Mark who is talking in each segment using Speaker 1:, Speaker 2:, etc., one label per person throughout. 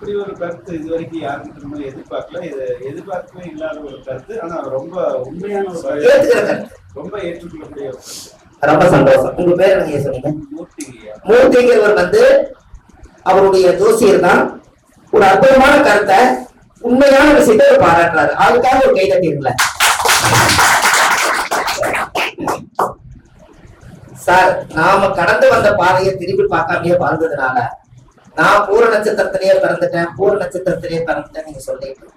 Speaker 1: இப்படி ஒரு கருத்து இது வரைக்கும் யாருக்கிட்ட எதிர்பார்க்கல. இது எதிர்பார்க்கவே இல்லாத ஒரு கருத்து. ஆனா ரொம்ப உண்மையான ஒரு ரொம்ப ஏற்றுக்கொள்ளக்கூடிய ஒரு கருத்து.
Speaker 2: ரொம்ப சந்தோஷம். உங்க பேர் நீங்க சொன்னீங்க? மூர்த்திங்கிறவர் அவருடைய ஜோசியர் தான். ஒரு அற்புதமான கருத்தை, உண்மையான விஷயத்தை பாராட்டுறாரு. அதுக்காக ஒரு கை தட்டிருக்கல சார். நாம கடந்து வந்த பாதையை திரும்பி பார்க்காமயே வாழ்ந்ததுனால நான் பூர நட்சத்திரத்திலேயே பிறந்துட்டேன், பூர நட்சத்திரத்திலேயே பிறந்துட்டேன் நீங்க சொல்லிட்டு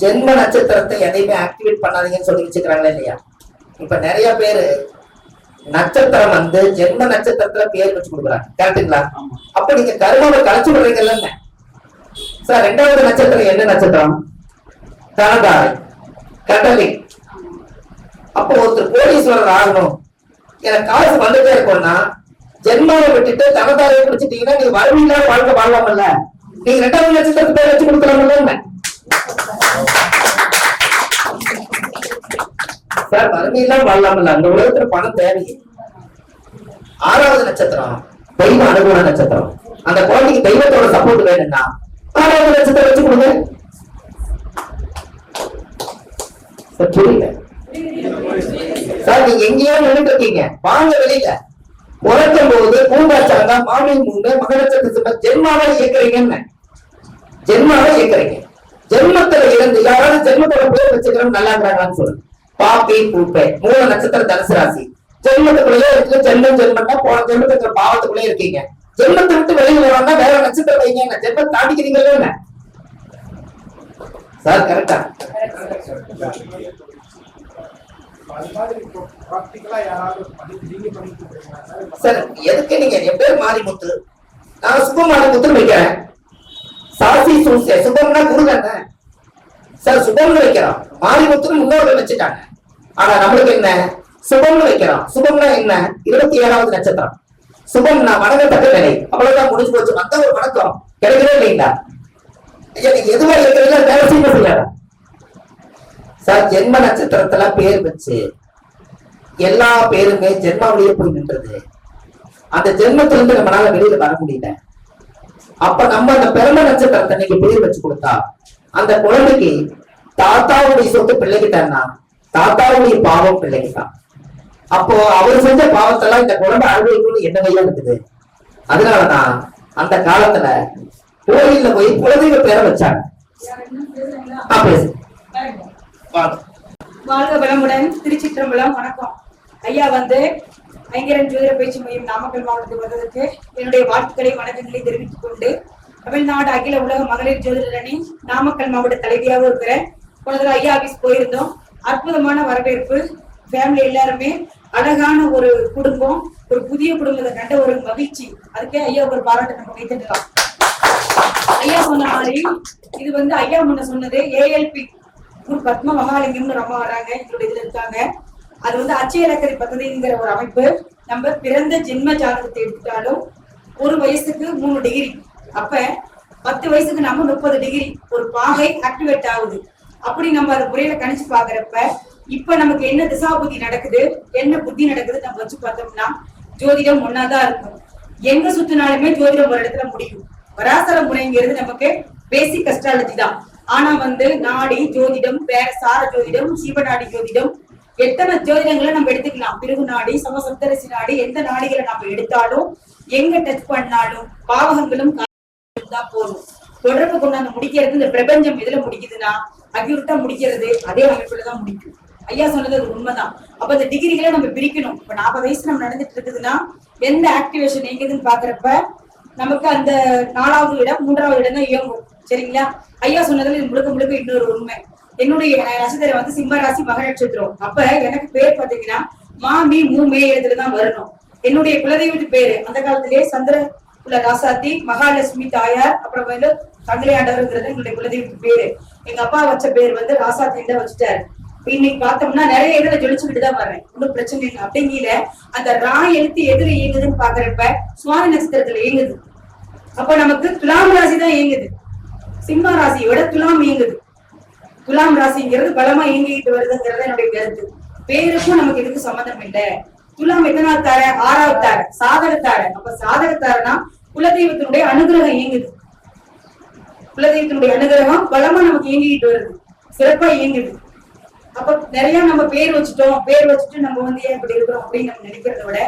Speaker 2: ஜென்ம நட்சத்திரத்தை எதையுமே ஆக்டிவேட் பண்ணாதீங்கன்னு சொல்லி வச்சுக்கிறாங்களே இல்லையா? இப்ப நிறைய பேரு நட்சத்திரம் ஜென்ம நட்சத்திரத்துல பேர் வச்சு கொடுக்குறாங்க. கரெக்டுங்களா? அப்ப நீங்க கர்மாவை கலைச்சு விடுறீங்கல்ல சார். ரெண்டாவது நட்சத்திரம் என்ன நட்சத்திரம்? தனதாரை, கடலி. அப்போ ஒருத்தர் கோடீஸ்வரர் ஆகணும், எனக்கு காசு வந்துட்டே இருக்கும்னா ஜென்மாவை விட்டுட்டு தனதாரையை பிடிச்சிட்டீங்கன்னா நீங்க வறுமையில வாழ்க்கை வாழலாமல்ல. நீங்க ரெண்டாவது நட்சத்திரத்துக்கு பேர் வச்சு கொடுக்கலாமல்ல சார். வறுமையெல்லாம் வாழலாமல்ல. அந்த உலகத்துல பணம் தேவையே. ஆறாவது நட்சத்திரம் தெய்வ அனுகூல நட்சத்திரம். அந்த குழந்தைக்கு தெய்வத்தோட சப்போர்ட் வேணும்னா ஆறாவது நட்சத்திரம் வச்சு கொடுங்க. புரியல சார். நீங்க எங்கேயோ நின்றுட்டு இருக்கீங்க, வாங்க வெளியில. உறக்கும் போது பூங்காச்சாங்க மாமி மூங்க மகநட்சத்திர ஜென்மாவை இயக்குறீங்கன்னு. ஜென்மாவை இயக்குறீங்க. ஜென்மத்துல இருந்து யாராவது ஜென்மத்தோட பேர் வச்சுக்கிறோம் நல்லா இருக்கிறாங்கன்னு சொல்லுங்க. பாப்பி பூப்பை 3 நட்சத்திரம் தனுசு ராசி. ஜென்மத்துக்குள்ளேயே இருக்கு. ஜென்மம்னா போன ஜென்மத்துல பாவத்துக்குள்ளே இருக்கீங்க. ஜென்மத்தை விட்டு வெளியில வரணும்னா வேற நட்சத்திரம் வைங்க. ஜென்மம் தாண்டிக்கிறீங்கல்ல சார். கரெக்டா சார்? எதுக்கு நீங்க என் பேர் மாரிமுத்து, நான் சுபம் மாரிமுத்து வைக்கிறேன். சாசி சூசிய சுபம்னா குரு தானே சார். சுபம்னு வைக்கிறோம், மாரிமுத்துன்னு முன்னோர்கள் வச்சுட்டாங்க. ஆனா நம்மளுக்கு என்ன சுபம்னு வைக்கிறோம். சுபம்னா என்ன? 27வது நட்சத்திரம். சுபம்னா வணங்கத்தக்க நிலை. அவ்வளவுதான், முடிஞ்சு போச்சு. வந்த ஒரு வணக்கம் கிடைக்கவே இல்லைங்களா? நீங்க எதுவா இருக்கிறீங்களா வேலை செய்ய சார். ஜென்ம நட்சத்திரத்துல பேர் வச்சு எல்லா பேருமே ஜென்மாவிலேயே போய் நின்றது. அந்த ஜென்மத்துல இருந்து நம்மளால வெளியில வர முடியல. அப்ப நம்ம அந்த பிறந்த நட்சத்திரத்தை நீங்க பேர் வச்சு கொடுத்தா அந்த குழந்தைக்கு தாத்தாவுடைய சொத்து பிள்ளைகிட்டா தாத்தாவுடைய பாவம் பிள்ளைகிட்டான். அப்போ அவர் செஞ்ச பாவத்தெல்லாம் இந்த குழந்தை அனுபவிக்கணும்னு என்னவையா இருக்குது. அதனாலதான் அந்த காலத்துல கோயில்ல போய் குலதெய்வ பேரை வச்சாங்க.
Speaker 3: வாழ்க வளமுடன். திருச்சிற்றம்பலம். வணக்கம் ஐயா. ஐங்கரன் ஜோதிட பயிற்சி மையம் நாமக்கல் மாவட்டத்துக்கு வந்ததற்கு என்னுடைய வாழ்த்துக்களை வணக்கங்களை தெரிவித்துக் கொண்டு தமிழ்நாடு அகில உலக மகளிர் ஜோதிடர் அணி நாமக்கல் மாவட்ட தலைவியாக இருக்கிற போனதுல ஐயா ஆபீஸ் போயிருந்தோம். அற்புதமான வரவேற்பு. ஃபேமிலி எல்லாருமே அழகான ஒரு குடும்பம், ஒரு புதிய குடும்பத்தை கண்ட ஒரு மகிழ்ச்சி. அதுக்கே ஐயா ஒரு பாராட்டு நம்ம வைத்துக்கலாம். ஐயா சொன்ன மாதிரி இது ஐயா முன்ன சொன்னது ஏஎல்பி பத்ம மகாலிங்கம்னு ரொம்ப வராங்க. இதோட இதுல இருக்காங்க. அது அச்சய இலக்கரி பദ്ധதிங்கிற ஒரு அமைப்பு. நம்ம பிறந்த ஜென்ம ஜாதகத்தை எடுத்துட்டாலும் ஒரு வயசுக்கு 3 டிகிரி, அப்ப 10 வயசுக்கு நம்ம 30 டிகிரி ஒரு பாகை ஆக்டிவேட் ஆகுது. அப்படி நம்ம அதை முறையில கணிச்சு பாக்குறப்ப இப்ப நமக்கு என்ன திசா புத்தி நடக்குது, என்ன புத்தி நடக்குது நம்ம வச்சு பார்த்தோம்னா ஜோதிடம் ஒன்னாதான் இருக்கும். எங்க சுத்தினாலுமே ஜோதிடம் ஒரு இடத்துல முடியும். பராசர முறைங்கிறது நமக்கு பேசிக் அஸ்ட்ராலஜி தான். ஆனா நாடி ஜோதிடம், சார ஜோதிடம், சீவநாடி ஜோதிடம், எத்தனை ஜோதிடங்களை நம்ம எடுத்துக்கலாம். பிறகு நாடி, சமசப்தரிசி நாடி, எந்த நாடிகளை நம்ம எடுத்தாலும் எங்க டச் பண்ணாலும் பாவகங்களும் தான் போதும். தொடர்பு கொண்டாந்து முடிக்கிறது இந்த பிரபஞ்சம் எதுல முடிக்குதுன்னா அக்யூரட்டா முடிக்கிறது அதே அமைப்புலதான் முடிக்கும். ஐயா சொன்னது அது உண்மைதான். அப்ப அந்த டிகிரிகளை நம்ம பிரிக்கணும். இப்ப 40 வயசு நம்ம நடந்துட்டு இருக்குதுன்னா எந்த ஆக்டிவேஷன் எங்குதுன்னு பாக்குறப்ப நமக்கு அந்த 4வது இடம் 3வது இடம் தான் இயங்கும். சரிங்களா? ஐயா சொன்னதுல இது முழுக்க முழுக்க இன்னொரு உண்மை. என்னுடைய நட்சத்திரம் சிம்ம ராசி மக நட்சத்திரம். அப்ப எனக்கு பேர் பாத்தீங்கன்னா மாமி மூமே இடத்துலதான் வரணும். என்னுடைய குலதெய்வத்து பேரு அந்த காலத்திலேயே சந்திர குல ராசாத்தி மகாலட்சுமி தாயார், அப்புறம் தங்களையாண்டவர்ங்கிறது என்னுடைய குலதெய்வத்து பேரு. எங்க அப்பா வச்ச பேர் ராசாத்தின்னு தான் வச்சுட்டாரு. இன்னைக்கு பார்த்தோம்னா நிறைய இதுல ஜொலிச்சுக்கிட்டு தான் வர்றேன். ஒன்னும் பிரச்சனை இல்லை. அப்படிங்கிற அந்த ரா எழுத்து எதுல இயங்குதுன்னு பாக்குறப்ப சுவாதி நட்சத்திரத்துல இயங்குது. அப்ப நமக்கு துலாம் ராசி தான் இயங்குது. சிம்ம ராசியோட துலாம் இயங்குது. துலாம் ராசிங்கிறது பலமா இயங்கிட்டு வருதுங்கிறது என்னுடைய கருத்து. பேருக்கும் நமக்கு இதுக்கு சம்மந்தம் இல்லை. துலாம் எத்தனாவது தார? 6வது தார, சாதகத்தார. அப்ப சாதகத்தாரனா குலதெய்வத்தினுடைய அனுகிரகம் இயங்குது. குலதெய்வத்தினுடைய அனுகிரகம் பலமா நமக்கு இயங்கிட்டு வருது, சிறப்பா இயங்குது. அப்ப நிறைய நம்ம பேர் வச்சுட்டு நம்ம வந்து ஏன் இப்படி இருக்கிறோம் அப்படின்னு நம்ம நினைக்கிறத விட,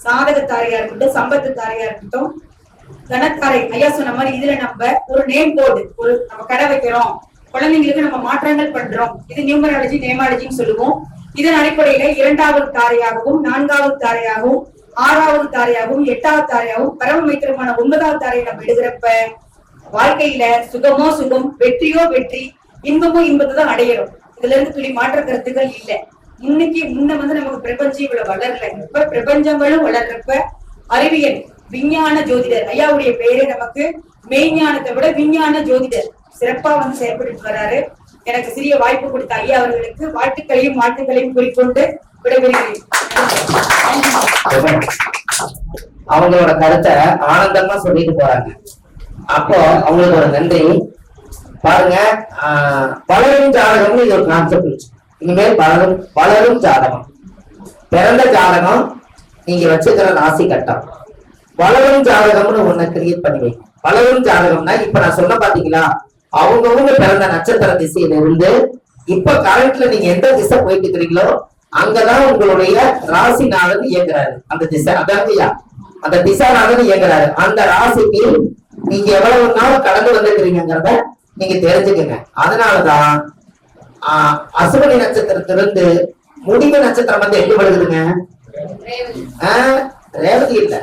Speaker 3: சாதகத்தாரையா இருக்கட்டும், சம்பத்து தாரையா இருக்கட்டும், தனத்தாரை ஐயா சொன்ன மாதிரி இதுல நம்ம ஒரு நேம் போர்டு, ஒரு நம்ம கடை வைக்கிறோம், குழந்தைங்களுக்கு நம்ம மாற்றங்கள் பண்றோம், இது நியூமராலஜி நேமாலஜின்னு சொல்லுவோம். இதன் அடிப்படையில 2வது தாரையாகவும் 4வது தாரையாகவும் 6வது தாரையாகவும் 8வது தாரையாகவும் பரமமைத்திரமான 9வது தாரையை நம்ம எடுக்கிறப்ப வாழ்க்கையில சுகமோ சுகம், வெற்றியோ வெற்றி, இன்பமோ இன்பத்தை தான் அடையிறோம். இதுல இருந்து துளி மாற்ற கருத்துக்கள் இல்ல. இன்னைக்கு முன்ன வந்து நமக்கு பிரபஞ்சம் இவ்வளவு வளரல. இப்ப பிரபஞ்சங்களும் வளர்றப்ப அறிவியல் விஞ்ஞான ஜோதிடர் ஐயாவுடைய பெயரே நமக்கு மெய்ஞானத்தை விட விஞ்ஞான ஜோதிடர் சிறப்பா வந்து செயல்பட்டு வராரு. எனக்கு சிறிய வாய்ப்பு கொடுத்த ஐயா அவர்களுக்கு வாழ்த்துக்களையும் கூறிக்கொண்டு விடைபெறுகிறேன்.
Speaker 2: அவங்களோட கருத்தை ஆனந்தமா சொல்லிட்டு போறாங்க. அப்போ அவங்களுக்கு ஒரு நன்றி. பாருங்க, வளரும் ஜாதகம்னு இது ஒரு கான்செப்ட். இனிமேல் வளரும் ஜாதகம், பிறந்த ஜாதகம், நீங்க வச்சுக்கிற ராசி கட்டம், வளரும் ஜாதகம்னு ஒண்ணு கிரியேட் பண்ணி வைங்க. வளரும் ஜாதகம்னா இப்ப நான் சொன்ன பாத்தீங்களா, அவங்கவுங்க பிறந்த நட்சத்திர திசையில இருந்து இப்ப கரண்ட்ல நீங்க எந்த திசை போயிட்டு இருக்கிறீங்களோ அங்கதான் உங்களுடைய ராசிநாதன் இயங்குறாரு. அந்த திசை அதாங்கய்யா, அந்த திசாநாதன் இயங்குறாரு. அந்த ராசிக்கு நீங்க எவ்வளவு நாள் கடந்து வந்துருக்கிறீங்கிறத நீங்க தெரிஞ்சுக்கங்க. அதனாலதான் அசுவனி நட்சத்திரத்திலிருந்து முடிவு நட்சத்திரம் வந்து எங்க வருதுங்க? ரேவதி இல்ல,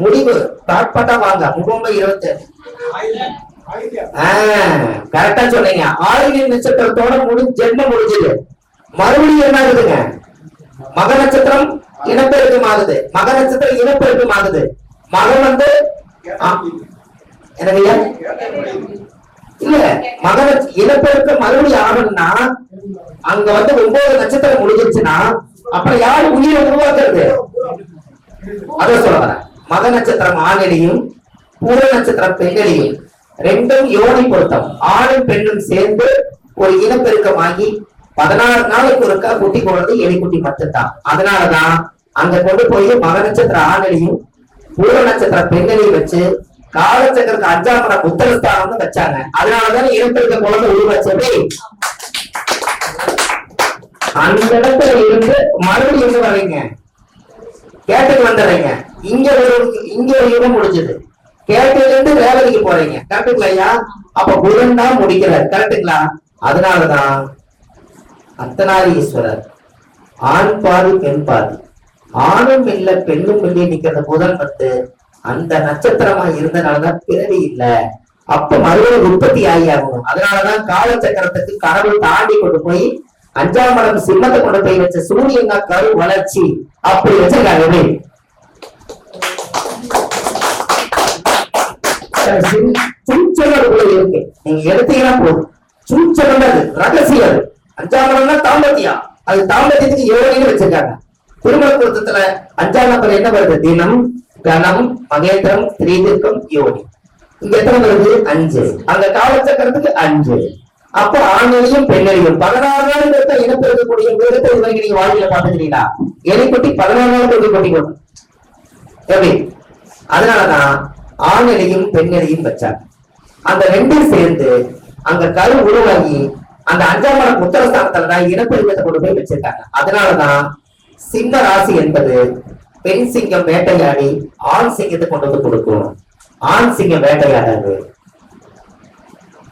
Speaker 2: முடிவு பாட்பாட்டா வாங்க. முகம்பை 27 கரெக்டா சொன்னீங்க. ஆயுத நட்சத்திரத்தோட ஜென்மம் முடிஞ்சது. மறுபடியும் என்ன ஆகுதுங்க? மக நட்சத்திரம் இனப்பெருக்கம் ஆகுது. மக நட்சத்திரம் இனப்பெருக்கம் ஆகுது. மகன் வந்து என்னையா இல்ல, மக இனப்பெருக்கம் மறுபடியும் ஆகணும்னா அங்க வந்து 9 நட்சத்திரம் முடிஞ்சிருச்சுன்னா அப்புறம் யாரு உயிரை உருவாக்குறது? அத சொல்ல வரேன். மக நட்சத்திரம் ஆணிலையும் பூர நட்சத்திரம் பெண்ணிலையும் ரெண்டும் யோனி பொருத்தம். ஆணும் பெண்ணும் சேர்ந்து ஒரு இனப்பெருக்கமாகி 16 நாளைக்கு ஒருக்கா குட்டி போடுறது எலிக்குட்டி மட்டும்தான். அதனாலதான் அங்க கொண்டு போய் மக நட்சத்திர ஆணிலையும் பூர நட்சத்திர பெண்ணிலையும் வச்சு காலச்சக்கரத்துக்கு 5ஆம் இடம் உத்தரஸ்தானம்னு வச்சாங்க. அதனாலதான் இனப்பெருக்க குழந்தை உருவாச்சு. அந்த இடத்துல இருந்து மறுபடியும் எங்க வர்றீங்க? கேட்டுக்கு வந்துடுறீங்க. இங்க ஒரு யுகம் முடிஞ்சது. கேட்டுல இருந்து ரேவதிக்கு போறீங்க. கரெக்டுங்களா ஐயா? அப்ப புதன் தான் முடிக்கிறார். கரெக்டுங்களா? அதனாலதான் அர்த்தநாரீஸ்வரர் ஆண் பாதி பெண் பாதி, ஆணும் இல்ல பெண்ணும் இல்லை நிக்கிற புதன் வந்து அந்த நட்சத்திரமா இருந்தனாலதான் பிறவி இல்ல. அப்ப மறுபடியும் உற்பத்தி ஆகி ஆகணும். அதனாலதான் காலச்சக்கரத்துக்கு கடவுள் தாண்டி கொண்டு போய் 5ஆம் இடம் சிம்மத்தை கொண்டு போய் வச்ச சூரியன் தான் கரு வளர்ச்சி அப்படி வச்சிருக்காங்க. சூச்சலுக்குள்ள இருக்கு, நீங்க எடுத்தீங்கன்னா போதும். சூச்சல் ரகசியம். 5ஆம் இடம் தாம்பத்தியா, அது தாம்பத்தியத்துக்கு யோகின்னு வச்சிருக்காங்க. திருமண பொருத்தத்துல 5ஆம் நம்பர் என்ன வருது? தினம், கணம், மகேந்திரம், திரீதிர்க்கம், யோனி. இங்க எத்தனை வருது? 5. அந்த காலச்சக்கரத்துக்கு 5. அப்ப ஆண்களையும் பெண்களையும் 16 நாள் இனப்பெருக்கக்கூடிய மிருகத்தை இது வரைக்கும் நீங்க வாழ்க்கையில பாத்துக்கிறீங்களா? எலிக்குட்டி 16 நாள் கொட்டி கொடும் எப்படி? அதனாலதான் ஆண்களையும் பெண்களையும் வச்சாங்க. அந்த ரெண்டும் சேர்ந்து அங்க கரு உருவாகி அந்த 5ஆம் இடம் உத்தரஸ்தானத்துலதான் இனப்பெருக்கத்தை கொண்டு போய் வச்சிருக்காங்க. அதனாலதான் சிம்ம ராசி என்பது பெண் சிங்கம் வேட்டையாடி ஆண் சிங்கத்தை கொண்டு வந்து கொடுக்கும். ஆண் சிங்கம் வேட்டையாடாது.